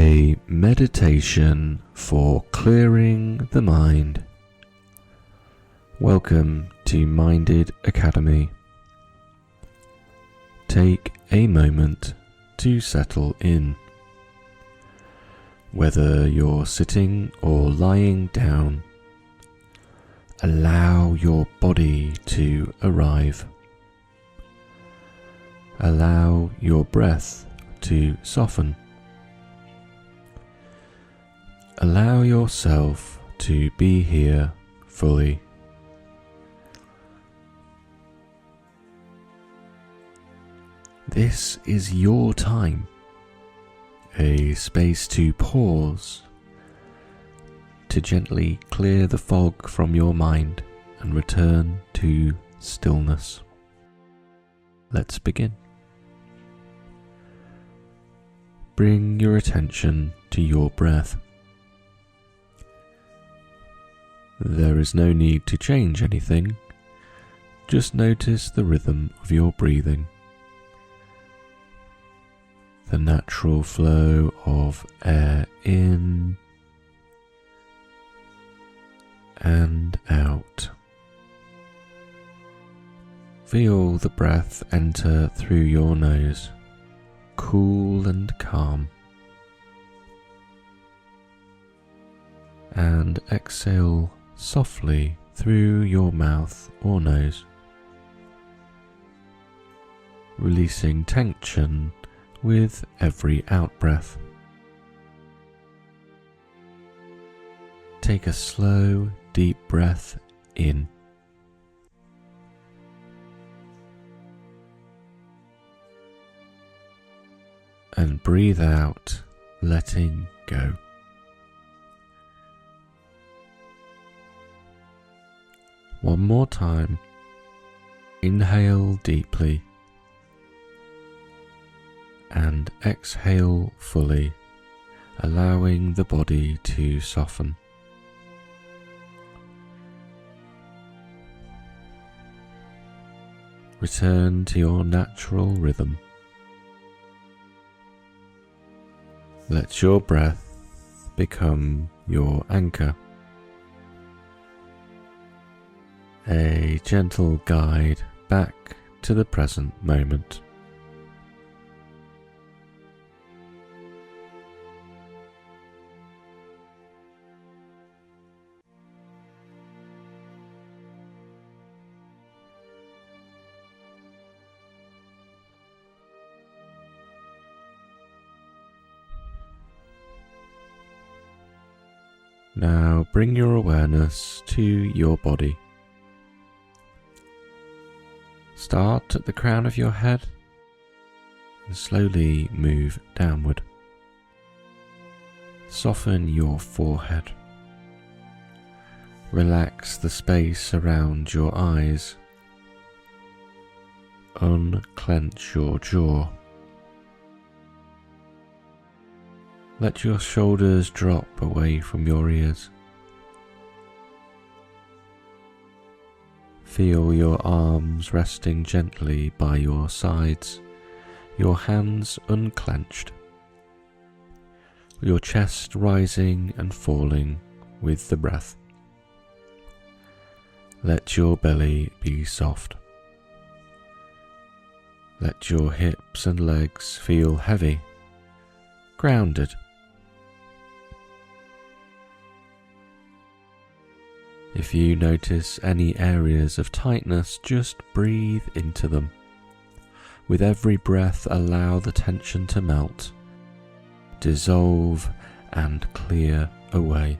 a meditation for clearing the mind. Welcome to Minded Academy. Take a moment to settle in. Whether you're sitting or lying down, allow your body to arrive. Allow your breath to soften. Allow yourself to be here fully. This is your time, a space to pause, to gently clear the fog from your mind and return to stillness. Let's begin. Bring your attention to your breath. There is no need to change anything, just notice the rhythm of your breathing, the natural flow of air in and out. Feel the breath enter through your nose, cool and calm, and exhale softly through your mouth or nose, releasing tension with every out-breath. Take a slow, deep breath in. And breathe out, letting go. One more time. Inhale deeply and exhale fully, allowing the body to soften. Return to your natural rhythm. Let your breath become your anchor, a gentle guide back to the present moment. Now bring your awareness to your body. Start at the crown of your head and slowly move downward. Soften your forehead. Relax the space around your eyes. Unclench your jaw. Let your shoulders drop away from your ears. Feel your arms resting gently by your sides, your hands unclenched, your chest rising and falling with the breath. Let your belly be soft. Let your hips and legs feel heavy, grounded. If you notice any areas of tightness, just breathe into them. With every breath, allow the tension to melt, dissolve, and clear away.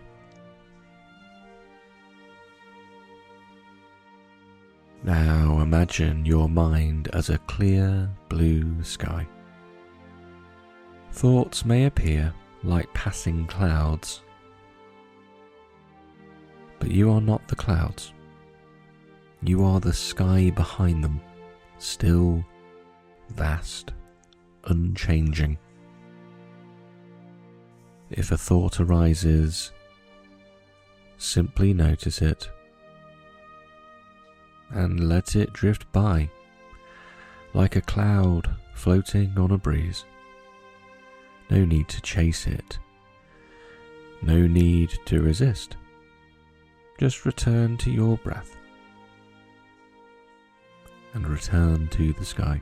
Now imagine your mind as a clear blue sky. Thoughts may appear like passing clouds, but you are not the clouds. You are the sky behind them, still, vast, unchanging. If a thought arises, simply notice it and let it drift by, like a cloud floating on a breeze. No need to chase it. No need to resist. Just return to your breath and return to the sky.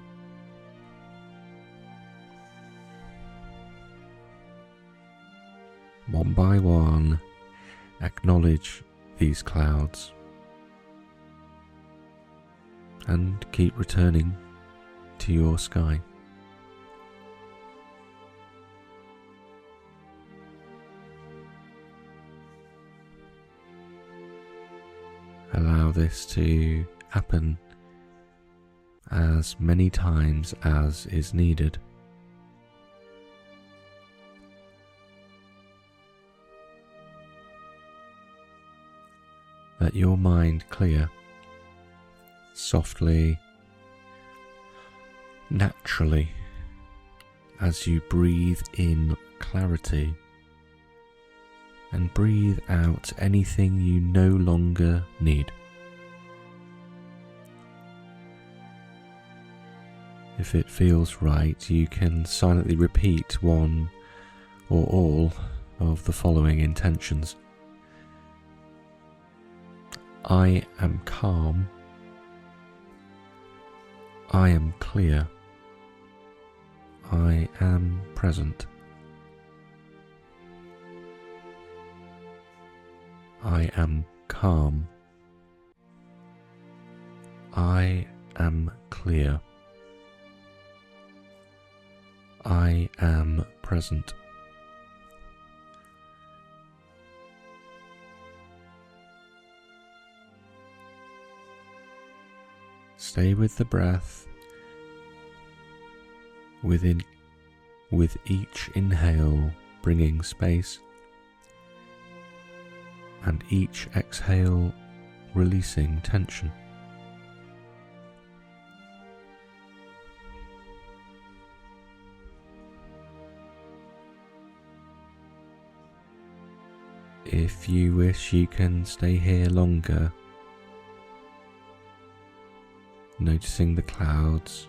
One by one, acknowledge these clouds and keep returning to your sky. Allow this to happen as many times as is needed. Let your mind clear softly, naturally, as you breathe in clarity and breathe out anything you no longer need. If it feels right, you can silently repeat one or all of the following intentions. I am calm. I am clear. I am present. I am calm. I am clear. I am present. Stay with the breath with each inhale bringing space, and each exhale releasing tension. If you wish, you can stay here longer, noticing the clouds,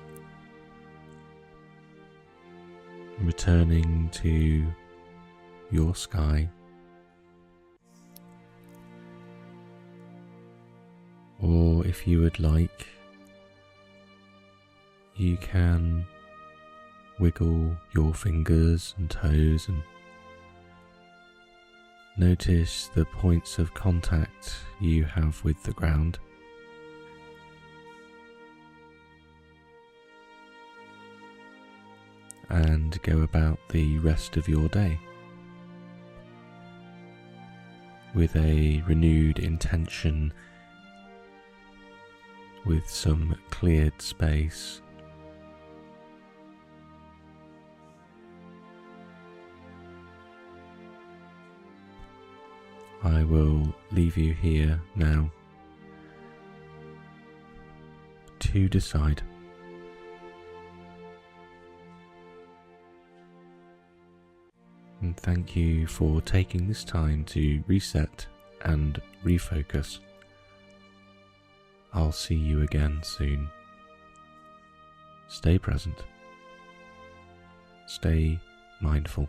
returning to your sky. Or if you would like, you can wiggle your fingers and toes and notice the points of contact you have with the ground. And go about the rest of your day with a renewed intention, with some cleared space. I will leave you here now to decide. And thank you for taking this time to reset and refocus. I'll see you again soon. Stay present. Stay mindful.